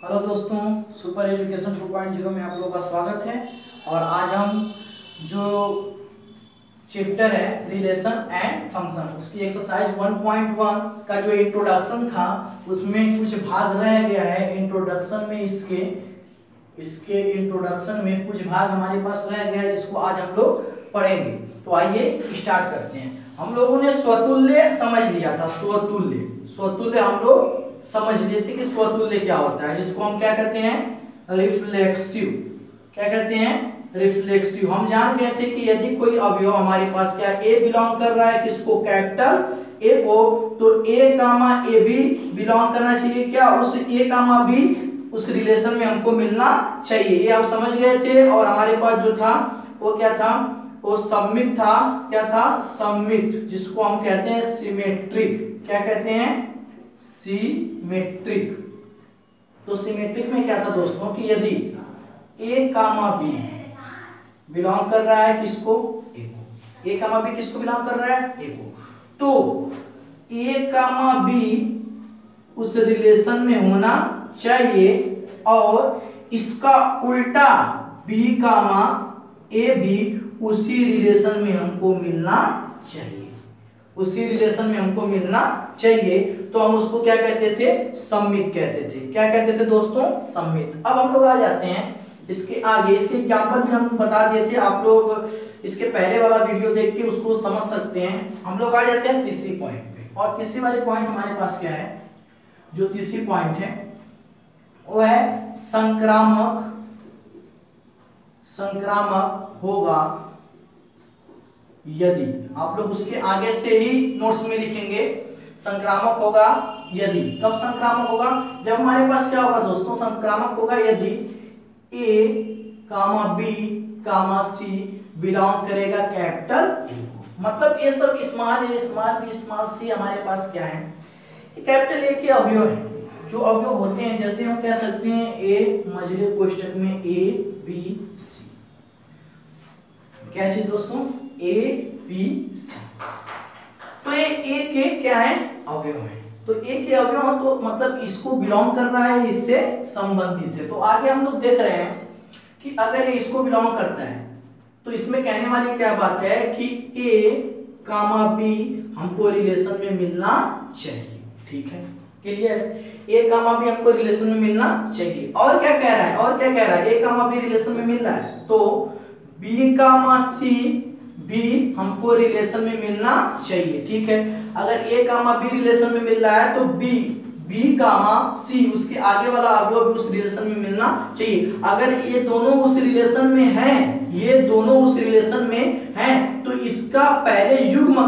Hello दोस्तों, super education 2.0 में आप लोगों का स्वागत है। और आज हम जो चैप्टर है रिलेशन एंड फंक्शन, उसकी एक्सरसाइज 1.1 का जो इंट्रोडक्शन था उसमें कुछ भाग रह गया है। इंट्रोडक्शन में इसके इंट्रोडक्शन में कुछ भाग हमारे पास रह गया है जिसको आज हम लोग पढ़ेंगे। तो आइए स्टार्ट करते हैं। हम लोगों ने स्वतुल्य समझ लिया था। स्वतुल्य हम लोग समझ लिए थे कि स्वतुल्य क्या होता है, जिसको हम क्या कहते हैं, रिफ्लेक्सिव। क्या कहते हैं, रिफ्लेक्सिव। हम जान गए थे कि यदि कोई अवयव हमारे पास क्या ए बिलोंग कर रहा है किसको, कैपिटल ए को, तो ए कामा ए भी बिलोंग करना चाहिए क्या, उस ए कामा बी उस रिलेशन में हमको मिलना चाहिए। ये हम समझ गए थे। और हमारे पास जो था वो क्या था, वो सममित था। क्या था, सममित, जिसको हम कहते हैं सिमेट्रिक। क्या कहते हैं, सिमेट्रिक। तो सिमेट्रिक में क्या था दोस्तों कि यदि ए कामा बी बिलोंग कर रहा है किसको, ए को, ए कामा बी किसको बिलोंग कर रहा है, ए को, तो ए कामा बी उस रिलेशन में होना चाहिए और इसका उल्टा बी कामा ए भी उसी रिलेशन में हमको मिलना चाहिए, उसी रिलेशन में हमको मिलना चाहिए। तो हम उसको क्या कहते थे, सममित कहते थे। क्या कहते थे दोस्तों, सममित। अब हम लोग आ जाते हैं इसके आगे। इसके एग्जांपल भी हम बता दिए थे, आप लोग इसके पहले वाला वीडियो देख के उसको समझ सकते हैं। हम लोग आ जाते हैं तीसरी पॉइंट पे। और तीसरी वाली पॉइंट हमारे पास क्या है, जो तीसरी पॉइंट है वो है संक्रामक होगा यदि। आप लोग उसके आगे से ही नोट्स में लिखेंगे, संक्रामक होगा यदि। कब संक्रामक होगा, जब हमारे पास क्या होगा दोस्तों, संक्रामक होगा यदि ए कामा बी कामा सी बिलोंग करेगा कैपिटल ए को। मतलब ये सब स्मॉल ए स्मॉल बी स्मॉल सी हमारे पास क्या है, कैपिटल ए के अवयव है। जो अवयव होते हैं, जैसे हम कह सकते हैं ए मझले कोष्ठक में ए बी सी। क्या चीज दोस्तों, ए बी सी। तो ये ए के क्या है, अवयव है। तो ए के अवयव तो मतलब इसको बिलोंग कर रहा है, इससे संबंधित है। तो आगे हम लोग देख रहे हैं कि अगर ये इसको बिलोंग करता है तो इसमें कहने वाली क्या बात है कि ए कामा बी हमको रिलेशन में मिलना चाहिए। ठीक है, क्लियर। ए कामा बी हमको रिलेशन में मिलना चाहिए। और क्या कह रहा है, और क्या कह रहा है, ए कामा बी रिलेशन में मिल रहा है तो बी कामा सी भी हमको रिलेशन में मिलना चाहिए। ठीक है, अगर ए कामा बी रिलेशन में मिल रहा है तो बी कामा सी उसके आगे वाला अवयव भी उस रिलेशन में मिलना चाहिए। अगर ये दोनों उस रिलेशन में हैं, ये दोनों उस रिलेशन में हैं, तो इसका पहले युग्म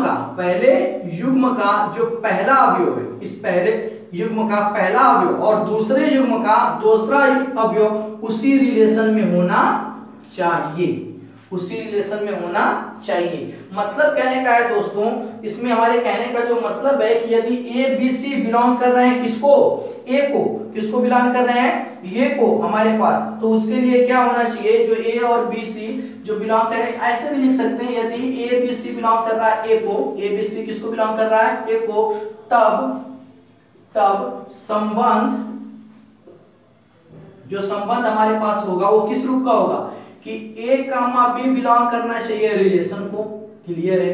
का जो पहला अवयव है, इस पहले युग्म का पहला अवयव और दूसरे युग्म का दूसरा अवयव उसी रिलेशन में होना चाहिए, उसी रिलेशन में होना चाहिए। मतलब कहने का है दोस्तों, इसमें हमारे कहने का जो मतलब है कि यदि ए बी सी बिलोंग कर रहे हैं किसको, ए को, किसको बिलोंग कर रहे हैं, ये को हमारे पास, तो उसके लिए क्या होना चाहिए, जो ए और बी सी जो बिलोंग कर रहे हैं, ऐसे भी लिख सकते हैं यदि ए बी सी बिलोंग कर रहा है ए को, ए बी सी किसको बिलोंग कर रहा है, ए को, तब संबंध, जो संबंध हमारे पास होगा वो किस रूप का होगा कि ए कामा बी बिलोंग करना चाहिए रिलेशन को। क्लियर है।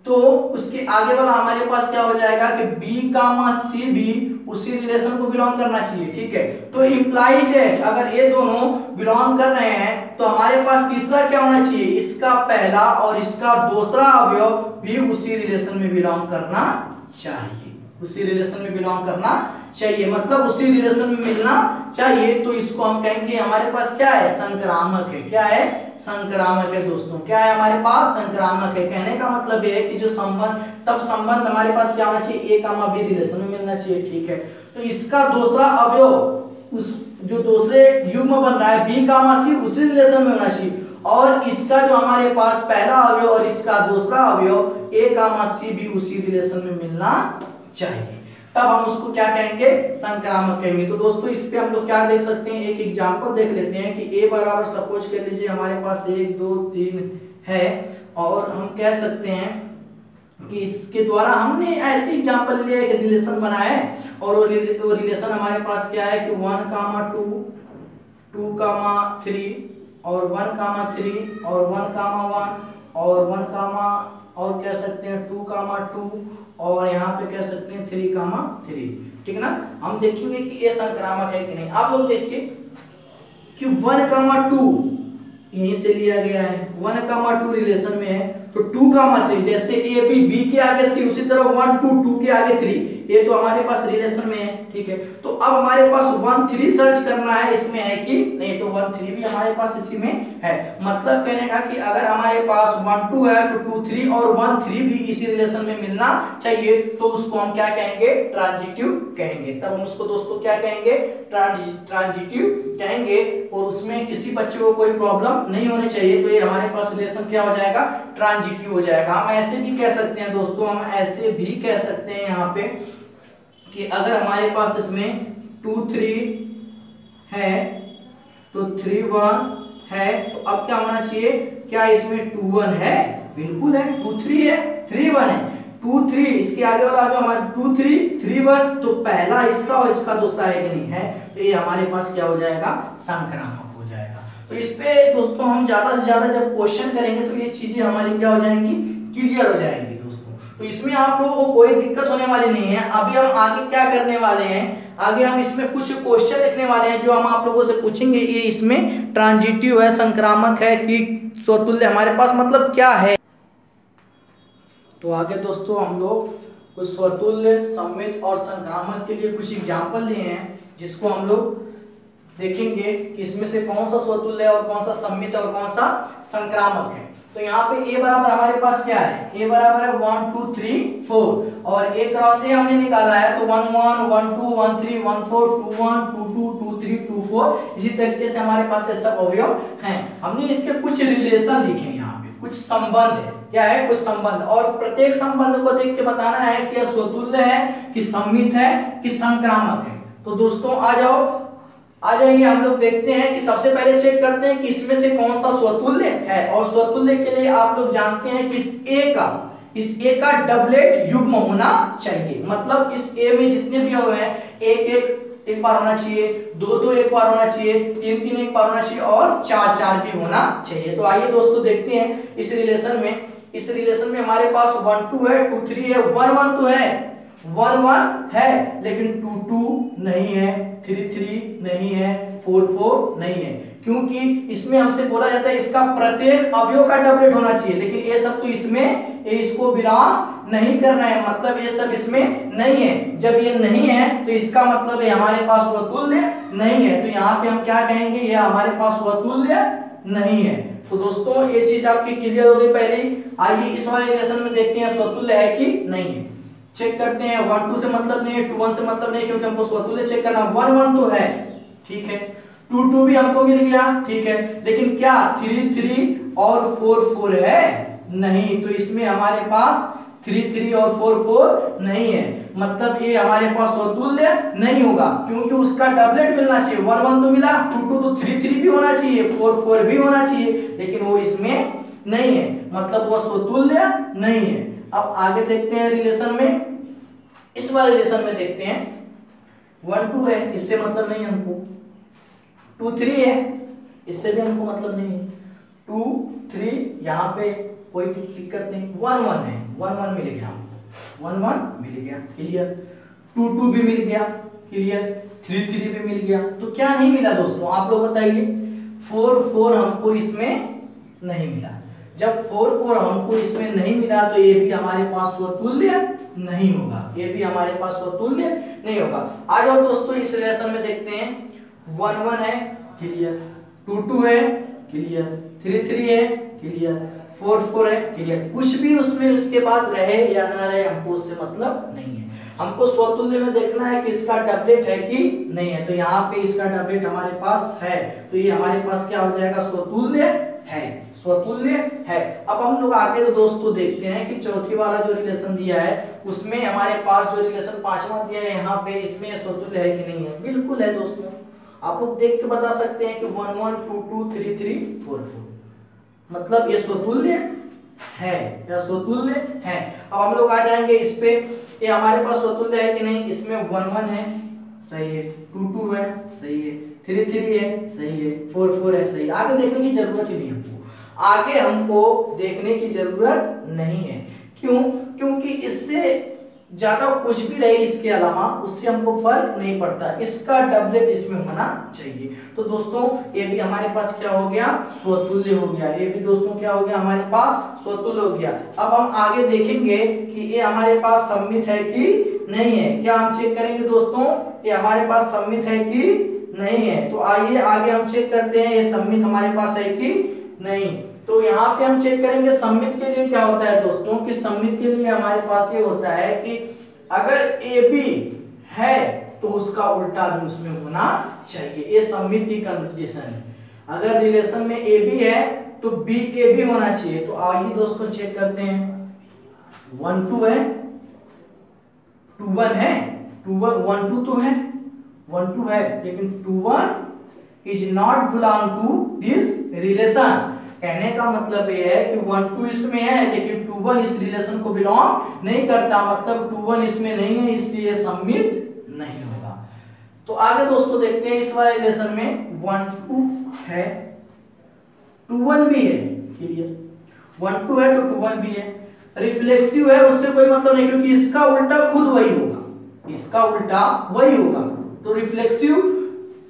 तो उसके आगे वाला हमारे पास क्या हो जाएगा कि बी कामा सी भी उसी रिलेशन को बिलोंग करना चाहिए। ठीक है, तो इंप्लाई दैट अगर ये दोनों बिलोंग कर रहे हैं तो हमारे पास तीसरा क्या होना चाहिए, इसका पहला और इसका दूसरा अवयव भी उसी रिलेशन में बिलोंग करना चाहिए, उसी रिलेशन में बिलोंग करना चाहिए। मतलब उसी रिलेशन में मिलना चाहिए। तो इसको हम कहेंगे हमारे पास क्या है, संक्रामक है। क्या है, संक्रामक है दोस्तों। क्या है हमारे पास, संक्रामक है। कहने का मतलब ये है कि जो संबंध, तब संबंध हमारे पास क्या होना चाहिए, ए कामा बी रिलेशन में मिलना चाहिए। ठीक है, तो इसका दूसरा अवयव उस जो दूसरे युग्म बन रहा है बी कामा सी उसी रिलेशन में होना चाहिए, और इसका जो हमारे पास पहला अवयव और इसका दूसरा अवयव ए कामा सी भी उसी रिलेशन में मिलना चाहिए। तब हम उसको क्या कहेंगे, संक्रामक कहेंगे। तो दोस्तों इस पे हम लोग क्या देख सकते हैं, एक एग्जांपल देख लेते हैं कि ए बराबर सपोज कर लीजिए हमारे पास 1 2 3 है, और हम कह सकते हैं कि इसके द्वारा हमने ऐसे एग्जांपल लिया एक रिलेशन बनाया है और वो रिलेशन हमारे पास क्या है कि 1, 2, 2, 3 और 1, 3 और 1, 1 और 1, और कह सकते हैं 2, 2 और यहाँ पे कह सकते हैं 3, 3। ठीक है ना। हम देखेंगे कि ये संक्रामक है कि नहीं। आप लोग देखिए कि 1, 2 यहीं से लिया गया है, 1, 2 रिलेशन में है तो 2, 3 जैसे ए बी के आगे सी, उसी तरह 1, 2 के आगे 3, ये तो हमारे पास रिलेशन में है। ठीक है, तो अब हमारे पास 1, 3 सर्च करना है, इसमें है कि नहीं, तो 1, 3 भी हमारे पास इसी में है। मतलब कहने का कि अगर हमारे पास 1, 2 है तो 2, 3 और 1, 3 भी इसी रिलेशन में मिलना चाहिए, तो उसको हम क्या कहेंगे, ट्रांजिटिव कहेंगे। तब हम उसको दोस्तों क्या कहेंगे, ट्रांजिटिव कहेंगे। और उसमें किसी बच्चे को कोई प्रॉब्लम नहीं होनी चाहिए, तो ये हमारे पास रिलेशन क्या हो जाएगा, ट्रांजिटिव हो जाएगा। हम ऐसे भी कह सकते हैं दोस्तों, हम ऐसे भी कह सकते हैं यहाँ पे कि अगर हमारे पास इसमें 2, 3 है तो 3, 1 है, तो अब क्या होना चाहिए, क्या इसमें 2, 1 है, बिल्कुल है। 2, 3 है, 3, 1 है, 2, 3 इसके आगे वाला जो हमारा 2, 3, 1, तो पहला इसका और इसका दूसरा है कि नहीं है, तो ये हमारे पास क्या हो जाएगा, संक्रामक हो जाएगा। तो इस पे दोस्तों हम ज्यादा से ज्यादा जब क्वेश्चन करेंगे तो ये चीजें हमारी क्या हो जाएंगी, क्लियर हो जाएंगी दोस्तों। तो इसमें आप लोगों को कोई दिक्कत होने वाली नहीं है। अभी हम आगे क्या करने वाले हैं, आगे हम इसमें कुछ क्वेश्चन लिखने वाले हैं जो हम आप लोगों से पूछेंगे, ये इसमें ट्रांजिटिव है, संक्रामक है कि स्वतुल्य, हमारे पास मतलब क्या है। तो आगे दोस्तों हम लोग कुछ स्वतुल्य, सम्मित और संक्रामक के लिए कुछ एग्जाम्पल लिए हैं, जिसको हम लोग देखेंगे कि इसमें से कौन सा स्वतुल्य है और कौन सा सम्मित और कौन सा संक्रामक है। तो यहाँ पे a बराबर हमारे पास क्या है, a बराबर है 1, 2, 3, 4 और a क्रॉस a हमने निकाला है, तो 1, 1, 1, 2, 1, 3, 1, 4, 2, 1, 2, 2, 2, 3, 2, 4। इसी तरीके से हमारे पास ये सब अवयव हैं। हमने इसके कुछ रिलेशन लिखे यहाँ पे, कुछ संबंध है, क्या है, कुछ संबंध, और प्रत्येक संबंध को देख के बताना है कि यह स्वतुल्य है कि सम्मित है कि संक्रामक है। तो दोस्तों आ जाइए, हम लोग देखते हैं कि सबसे पहले चेक करते हैं कि इसमें से कौन सा स्वतुल्य है। और स्वतुल्य के लिए आप लोग जानते हैं कि इस ए का डबलेट युग्म होना चाहिए। मतलब इस ए में जितने भी हुए हैं, एक बार होना चाहिए, 2 एक बार होना चाहिए, 3 एक बार होना चाहिए और 4 भी होना चाहिए। तो आइए दोस्तों देखते हैं इस रिलेशन में हमारे पास 1, 2 है, 2, 3 है, 1, 1 तो है, 1, 1 है, लेकिन 2, 2 नहीं है, 3, 3 नहीं है, 4, 4 नहीं है, क्योंकि इसमें हमसे बोला जाता है इसका प्रत्येक अवयव का डबलेट होना चाहिए, लेकिन ये सब तो इसको बिलोंग नहीं कर रहे हैं, मतलब ये सब इसमें नहीं है। जब ये नहीं है तो इसका मतलब है हमारे पास स्वतुल्य नहीं है। तो यहाँ पे हम क्या कहेंगे, ये हमारे पास स्वतुल्य नहीं है। तो दोस्तों ये चीज आपकी क्लियर हो गई पहले। आइए इस वाले रिलेशन में देखते हैं स्वतुल्य है कि नहीं है। चेक करते हैं, 1, 2 से मतलब नहीं है, 2, 1 से मतलब नहीं, क्योंकि हमको स्वतुल्य चेक करना। 1, 1 तो है, ठीक है, 2, 2 भी हमको मिल गया, ठीक है, लेकिन क्या 3, 3 और 4, 4 है, नहीं। तो इसमें हमारे पास 3, 3 और 4, 4 नहीं है, मतलब ये हमारे पास स्वतुल्य नहीं होगा, क्योंकि उसका डबलेट मिलना चाहिए। 1, 1 तो मिला, 2, 2 तो 3, 3 भी होना चाहिए, 4, 4 भी होना चाहिए, लेकिन वो इसमें नहीं है, मतलब वो स्वतुल्य नहीं है। अब आगे देखते हैं रिलेशन में, इस वाले रिलेशन में देखते हैं, 1, 2 है, इससे मतलब नहीं हमको, 2, 3 है, इससे भी हमको मतलब नहीं है, 2, 3 यहाँ पे कोई दिक्कत नहीं, 1, 1 है, 1, 1 मिल गया हमको, 1, 1 मिल गया, क्लियर, 2, 2 भी मिल गया, क्लियर, 3, 3 भी मिल गया। तो क्या नहीं मिला दोस्तों, आप लोग बताइए, 4, 4 हमको इसमें नहीं मिला। जब 4, 4 हमको इसमें नहीं मिला तो ये भी हमारे पास स्वतुल्य नहीं होगा, ये भी हमारे पास स्वतुल्य नहीं होगा। आ जाओ दोस्तों इस रिलेशन में देखते हैं, 1, 1 है, क्लियर, 2, 2 है, क्लियर, 3, 3 है, क्लियर, 4, 4 है, क्लियर। कुछ भी उसमें उसके बाद रहे या ना रहे हमको उससे मतलब नहीं है। हमको स्वतुल्य में देखना है कि इसका डबलेट है कि नहीं है। तो यहाँ पे इसका डबलेट हमारे पास है, तो ये हमारे पास क्या हो जाएगा, स्वतुल्य है, स्वतुल्य है। अब हम लोग आगे तो दोस्तों देखते हैं कि चौथी वाला जो रिलेशन दिया है उसमें हमारे पास जो रिलेशन 5वां दिया है यहाँ पे, इसमें स्वतुल्य है कि नहीं है, बिल्कुल है दोस्तों। आप लोग देख के बता सकते हैं कि 1, 1, 2, 2, 3, 3, 4, 4, मतलब ये स्वतुल्य है या स्वतुल्य है। अब हम लोग आ जाएंगे इस पे, ये हमारे पास स्वतुल्य है कि नहीं, इसमें 1 1 है, सही है, 2 2 है, सही है, 3 3 है, सही है, 4 4 है, सही है। आगे देखने की जरूरत ही नहीं हमको, आगे हमको देखने की जरूरत नहीं है। क्यों? क्योंकि इससे ज्यादा कुछ भी रहे इसके अलावा उससे हमको फर्क नहीं पड़ता, इसका डबलेट इसमें होना चाहिए। तो दोस्तों ये भी हमारे पास क्या हो गया, स्वतुल्य हो गया। ये भी दोस्तों क्या हो गया हमारे पास, स्वतुल्य हो गया। अब हम आगे देखेंगे कि ये हमारे पास सममित है कि नहीं है। क्या हम चेक करेंगे दोस्तों, ये हमारे पास सममित है कि नहीं है। तो आइए आगे हम चेक करते हैं ये सममित हमारे पास है कि नहीं। तो यहाँ पे हम चेक करेंगे सममित के लिए क्या होता है दोस्तों, कि सममित के लिए हमारे पास ये होता है कि अगर ए बी है तो उसका उल्टा भी उसमें होना चाहिए। ये सममित की कंडीशन है। अगर रिलेशन में ए बी है तो बी ए बी होना चाहिए। तो आइए दोस्तों चेक करते हैं, 1 2 है, 2 1 है, 2 1 1 2 तो है, 1 2 है, लेकिन 2 1 is not belong to this relation. कहने का मतलब ये है कि 1 2 इसमें है लेकिन 2 1 इस रिलेशन को बिलोंग नहीं करता, मतलब 2 1 इसमें नहीं है, इसलिए सममित नहीं होगा। तो आगे दोस्तों देखते हैं इस वाले रिलेशन में 1 2 है, 2 1 भी है, क्लियर, 1 2 है तो 2 1 भी है। रिफ्लेक्सिव है उससे कोई मतलब नहीं, क्योंकि इसका उल्टा खुद वही होगा, इसका उल्टा वही होगा। तो रिफ्लेक्सिव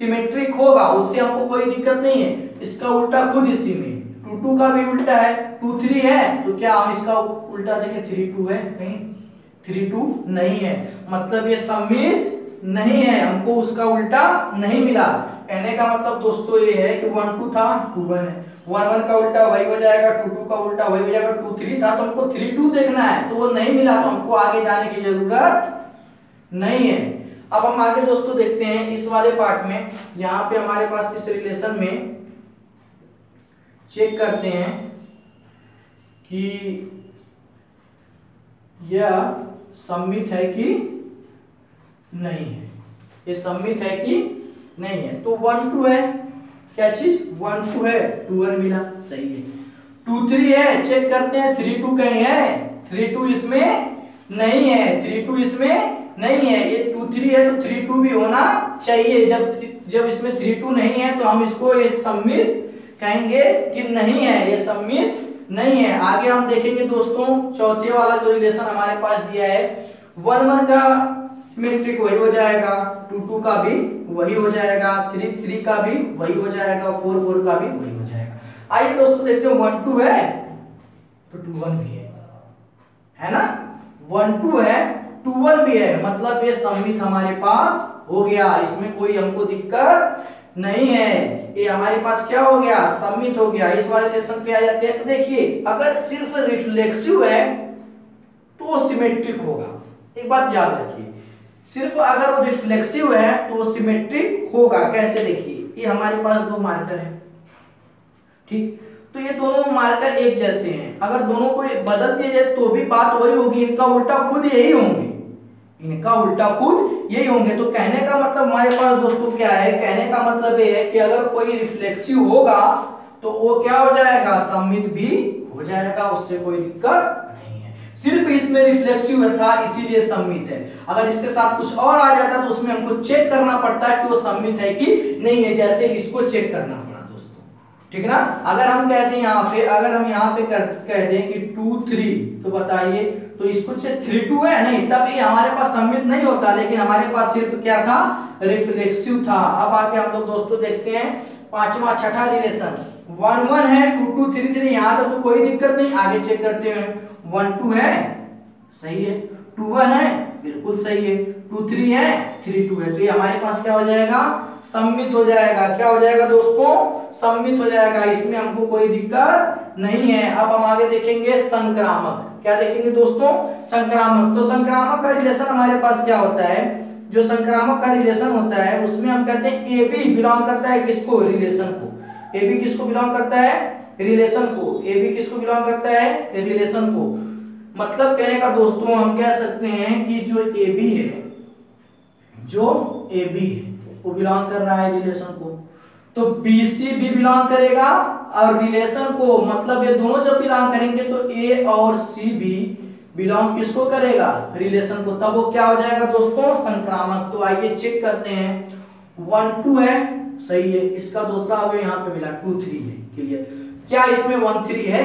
सिमेट्रिक होगा, उससे हमको कोई दिक्कत नहीं है। इसका उल्टा खुद इसी में, 2 2 का भी उल्टा है, 2 3 है, तो क्या हम इसका उल्टा देखें 3 2 है, कहीं 3 2 नहीं है, मतलब ये सममित नहीं है, हमको उसका उल्टा नहीं मिला। कहने का मतलब दोस्तों ये है कि 1 2 था, 2 1 है, 1 1 का उल्टा वही हो जाएगा, 2 2 का उल्टा वही हो जाएगा, 2 3 था तो हमको 3 2 देखना है, तो वो नहीं मिला, तो हमको आगे जाने की जरूरत नहीं है। अब हम आगे दोस्तों देखते हैं इस वाले पार्ट में, यहाँ पे हमारे पास इस रिलेशन में चेक करते हैं कि यह सममित है कि नहीं है, ये सममित है कि नहीं है। तो 1 2 है, क्या चीज, 1 2 है, 2 1 मिला, सही है। 2 3 है, चेक करते हैं 3 2 कहीं है, 3 2 इसमें नहीं है, 3 2 इसमें नहीं है, ये 2 3 है तो 3 2 भी होना चाहिए। जब इसमें 3 2 नहीं है तो हम इसको ये सममित कहेंगे कि नहीं है, ये सममित नहीं है। आगे हम देखेंगे दोस्तों चौथे वाला जो रिलेशन हमारे पास दिया है, 1 1 का सिमेट्रिक वही हो जाएगा, 2 2 का भी वही हो जाएगा, 3 3 का भी वही हो जाएगा, 4 4 का भी वही हो जाएगा। आइए दोस्तों देखते हैं 1 2 है तो 2 1 भी है ना, 1 2 है 2 1 भी है, मतलब ये सममित हमारे पास हो गया, इसमें कोई हमको दिक्कत नहीं है, ये हमारे पास क्या हो गया, सममित हो गया। इस वाले रिलेशन पे आ जाते हैं, तो देखिए अगर सिर्फ रिफ्लेक्सिव है तो वो सिमेट्रिक होगा, एक बात याद रखिए, सिर्फ अगर वो रिफ्लेक्सिव है तो वो सिमेट्रिक होगा। कैसे, देखिए ये हमारे पास 2 मार्कर है, ठीक, तो ये दोनों मार्कर एक जैसे हैं, अगर दोनों को बदल दिया जाए तो भी बात वही होगी, इनका उल्टा खुद यही होंगे, इनका उल्टा खुद यही होंगे। तो कहने का मतलब हमारे पास दोस्तों क्या है, कहने का मतलब ये है कि अगर कोई रिफ्लेक्सिव होगा तो वो क्या हो जाएगा, सममित भी हो जाएगा, उससे कोई दिक्कत नहीं है। सिर्फ इसमें रिफ्लेक्सिव था इसीलिए सममित है, अगर इसके साथ कुछ और आ जाता तो उसमें हमको चेक करना पड़ता है कि वो सममित है कि नहीं है, जैसे इसको चेक करना पड़ा दोस्तों, ठीक है ना। अगर हम कहते हैं यहाँ पे, अगर हम यहाँ पे कहते हैं कि 2 3, तो बताइए, तो इसको 3 2 है नहीं, तब ये हमारे पास सममित नहीं होता, लेकिन हमारे पास सिर्फ क्या था, रिफ्लेक्सिव था। अब आके हम लोग दोस्तों देखते हैं पांचवा छठा रिलेशन, 1 1 है, 2 2 3 3, यहाँ तक तो कोई दिक्कत नहीं, आगे चेक करते हैं, 1 2 है, सही है, 2 1 है, बिल्कुल सही है, 2 3 है, 3 2 है, तो ये हमारे पास क्या हो जाएगा, सममित हो जाएगा। क्या हो जाएगा दोस्तों, सममित हो जाएगा, इसमें हमको कोई दिक्कत नहीं है। अब हम आगे देखेंगे संक्रामक, क्या देखेंगे दोस्तों, संक्रामक। तो संक्रामक का रिलेशन हमारे पास क्या होता है, जो संक्रामक का रिलेशन होता है उसमें हम कहते हैं ए बी बिलोंग करता है किसको, रिलेशन को, ए बी किसको बिलोंग करता है, रिलेशन को, ए बी किसको बिलोंग करता है, रिलेशन को। मतलब कहने का दोस्तों हम कह सकते हैं कि जो ए बी है, जो ए बी है वो बिलोंग कर रहा है रिलेशन को, तो BC भी बिलोंग करेगा, और रिलेशन को मतलब ये दोनों जब बिलोंग करेंगे तो A और C भी बिलोंग किसको करेगा, रिलेशन को, तब वो क्या हो जाएगा दोस्तों, संक्रामक। तो आइए चेक करते हैं, 1 2 है, सही है, इसका दूसरा अवयव यहाँ पे मिला 2 3 है, क्लियर। क्या इसमें 1 3 है,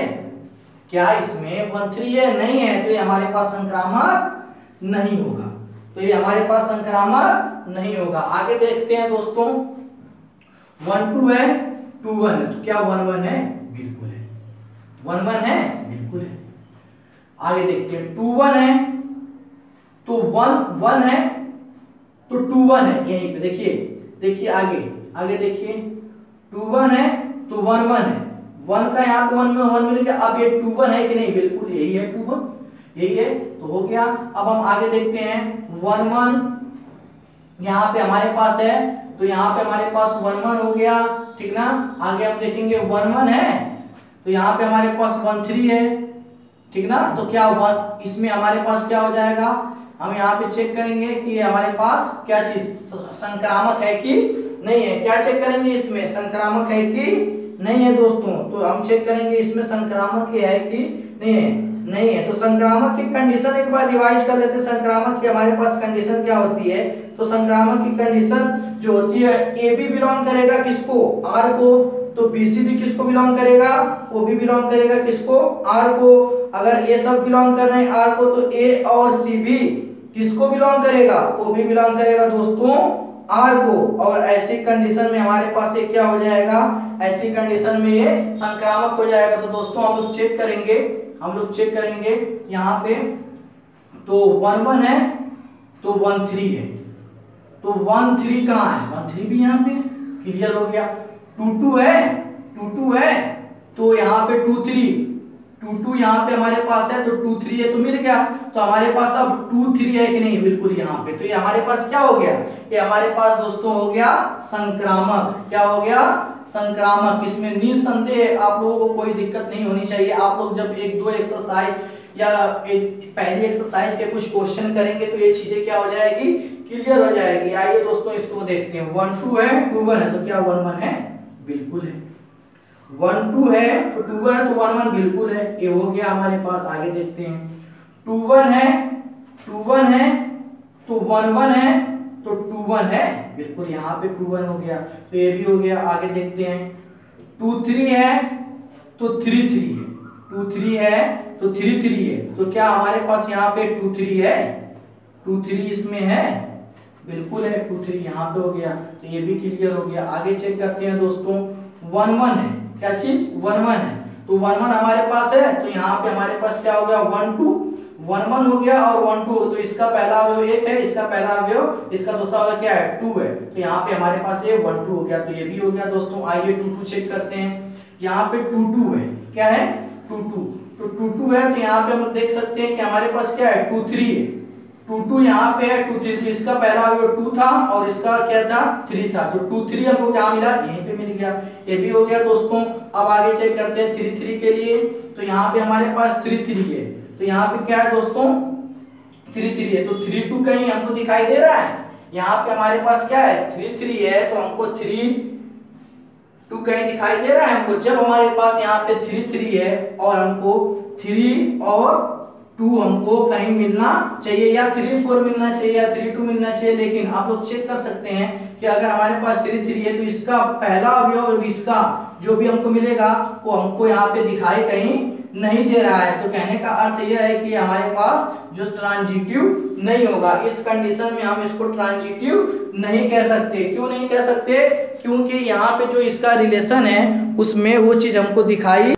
क्या इसमें 1 3 है, नहीं है, तो ये हमारे पास संक्रामक नहीं होगा, तो ये हमारे पास संक्रामक नहीं होगा। आगे देखते हैं दोस्तों, 1 2 है, 2 1 है, तो क्या 1 1 है, बिल्कुल है, 1 1 है, बिल्कुल है। आगे देखते हैं, 2 1 है, तो 1 1 है, तो 2 1 है, यहीं पे देखिए, देखिए आगे, आगे देखिए, 2 1 है, तो 1 1 है, 1 का यहाँ पे 1 में 1 मिल गया, अब ये 2 1 है कि नहीं, बिल्कुल यही है 2 1, यही है, तो हो गया। अब हम आगे देखते हैं, 1 1 यहाँ पे हमारे पास है, तो यहाँ पे हमारे पास 1 1 हो गया, ठीक ना। आगे हम देखेंगे 1 1 है, तो यहाँ पे हमारे पास 1 3 है, ठीक ना। तो क्या इसमें हमारे पास क्या हो जाएगा, हम यहाँ पे चेक करेंगे कि हमारे पास क्या चीज संक्रामक है कि नहीं है। क्या चेक करेंगे, इसमें संक्रामक है कि नहीं है दोस्तों, तो हम चेक करेंगे इसमें संक्रामक है कि नहीं है, नहीं है। तो संक्रामक की कंडीशन एक बार रिवाइज कर लेते हैं। संक्रामक की हमारे पास कंडीशन क्या होती है, तो संक्रामक की कंडीशन जो होती है, ए बी बिलोंग करेगा किसको, आर को, तो बीसी भी किसको बिलोंग करेगा, ओ भी बिलोंग करेगा किसको, आर को। अगर ये सब बिलोंग कर रहे हैं आर को, तो ए और सी भी किसको बिलोंग करेगा, ओ भी बिलोंग करेगा दोस्तों आर को। और ऐसी कंडीशन में हमारे पास ये क्या हो जाएगा, ऐसी कंडीशन में ये संक्रामक हो जाएगा। तो दोस्तों हम लोग चेक करेंगे, हम लोग चेक करेंगे यहाँ पे, तो 1 1 है, तो 1 3 है, तो 1 3 कहाँ है, 1 3 भी यहाँ पे क्लियर हो गया। 2 2 है, 2 2 है, तो यहाँ पे 2 3, 2 2 यहाँ पे हमारे पास है, तो 2 3 है, तो मिल गया। तो हमारे पास अब 2 3 है कि नहीं, बिल्कुल यहाँ पे, तो ये हमारे पास क्या हो गया, ये हमारे पास दोस्तों हो गया संक्रामक। क्या हो गया, संक्रामक। इसमें निसंदेह आप लोगों को कोई दिक्कत नहीं होनी चाहिए। आप लोग जब 1 2 एक्सरसाइज या पहली एक्सरसाइज के कुछ क्वेश्चन करेंगे तो ये चीजें क्या हो जाएगी, क्लियर हो जाएगी। आइए दोस्तों इसको देखते हैं, 1 2 है, 2 1 है, तो क्या 1 1 है, बिल्कुल है। 1 2 है, तो 2 1 है, तो 1 1 बिल्कुल है, ये हो गया हमारे पास। आगे देखते हैं, 2 1 है, 2 1 है, तो 1 1 है, तो 2 1 है, बिल्कुल यहाँ पे 2 1 हो गया, तो ये भी हो गया। आगे देखते हैं, 2 3 है, तो 3 3 है, 2 3 है, तो 3 3 है, तो क्या हमारे पास यहाँ पे 2 3 है, 2 3 इसमें है, बिल्कुल है, 2 3 यहाँ पे हो गया, तो ये भी क्लियर हो गया। आगे चेक करते हैं दोस्तों, 1 1 है, क्या चीज 1 1 है, तो 1 1 हमारे पास है, तो यहाँ पे हमारे पास क्या हो गया, 1 2 1 1 हो गया, और 1 2, तो इसका पहला अवयव 1 है, इसका पहला अवयव, इसका दूसरा अवयव क्या है, 2 है, तो यहाँ पे हमारे पास ये 1 2 हो गया, तो ये भी हो गया दोस्तों। आइए 2 2 चेक करते हैं, यहाँ पे 2 2 है, क्या है 2 2, तो 2 2 है, तो यहाँ पे हम देख सकते हैं कि हमारे पास क्या है 2 3 है, 2 2 यहाँ पे है, 2 3, तो इसका पहला अवयव 2 था और इसका क्या था 3 था, तो 2 3 हमको क्या मिला, यहीं पे मिल गया, ये भी हो गया दोस्तों। अब आगे चेक करते हैं 3 3 के लिए, तो यहाँ पे हमारे पास 3 3 है, तो यहाँ पे क्या है दोस्तों 3 3 है, तो 3 2 कहीं हमको दिखाई दे रहा है, यहाँ पे हमारे पास क्या है 3 3 है, तो हमको 3 2 कहीं दिखाई दे रहा है हमको। जब हमारे पास यहाँ पे 3 3 है और हमको 3 और 2 हमको कहीं मिलना चाहिए, या 3 4 मिलना चाहिए, या 3 2 मिलना चाहिए, लेकिन आप लोग चेक कर सकते हैं कि अगर हमारे पास 3 3 है, तो इसका पहला अवयव और इसका जो भी हमको मिलेगा वो हमको यहाँ पे दिखाई कहीं नहीं दे रहा है, तो कहने का अर्थ यह है कि हमारे पास जो ट्रांजिटिव नहीं होगा। इस कंडीशन में हम इसको ट्रांजिटिव नहीं कह सकते। क्यों नहीं कह सकते, क्योंकि यहाँ पे जो इसका रिलेशन है उसमें वो चीज हमको दिखाई।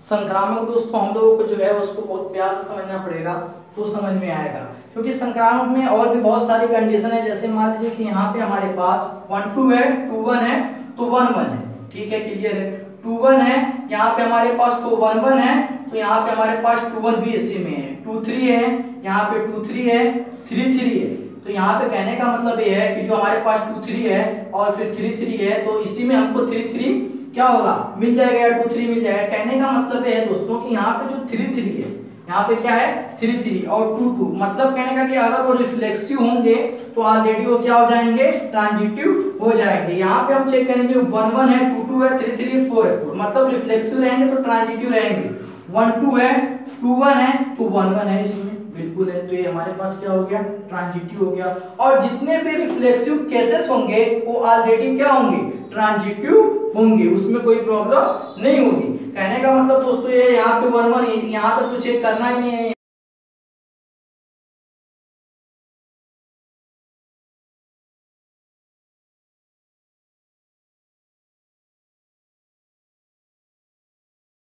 संक्रामक दोस्तों हम लोगों को जो है उसको बहुत प्यार से समझना पड़ेगा तो समझ में आएगा, क्योंकि संक्रामक में और भी बहुत सारी कंडीशन है। जैसे मान लीजिए कि यहाँ पे हमारे पास 1 2 है, 2 1 है, तो 1 1 है, ठीक है, क्लियर है। 2 1 है, यहाँ पे हमारे पास तो 1 1 है, तो यहाँ पे हमारे पास 2 1 भी इसी में है। 2 3 है, यहाँ पे 2 3 है, 3 3 है, तो यहाँ पे कहने का मतलब ये है कि जो हमारे पास 2 3 है और फिर 3 3 है, तो इसी में हमको 3 3 क्या होगा, मिल जाएगा, या 2 3 मिल जाएगा। कहने का मतलब ये है दोस्तों कि यहाँ पे जो 3 3 है, यहाँ पे क्या है 3 3 और 2 2, मतलब कहने का कि अगर वो रिफ्लेक्सिव होंगे तो ऑलरेडी वो क्या हो जाएंगे, ट्रांजिटिव हो जाएंगे। यहाँ पे हम चेक करेंगे 1 1 है, 2 2 है, 3 3 है, 4 है, मतलब रिफ्लेक्सिव रहेंगे तो ट्रांजिटिव रहेंगे। 1 2 है, 2 1 है तो 1 1 है इसमें, बिल्कुल है। तो ये हमारे पास क्या हो गया, ट्रांजिटिव हो गया। और जितने भी रिफ्लेक्सिव केसेस होंगे वो ऑलरेडी क्या होंगे, ट्रांजिटिव होंगे, उसमें कोई प्रॉब्लम नहीं होगी। कहने का मतलब दोस्तों ये यहाँ पे 1 1 यहाँ तक तो चेक करना ही नहीं है।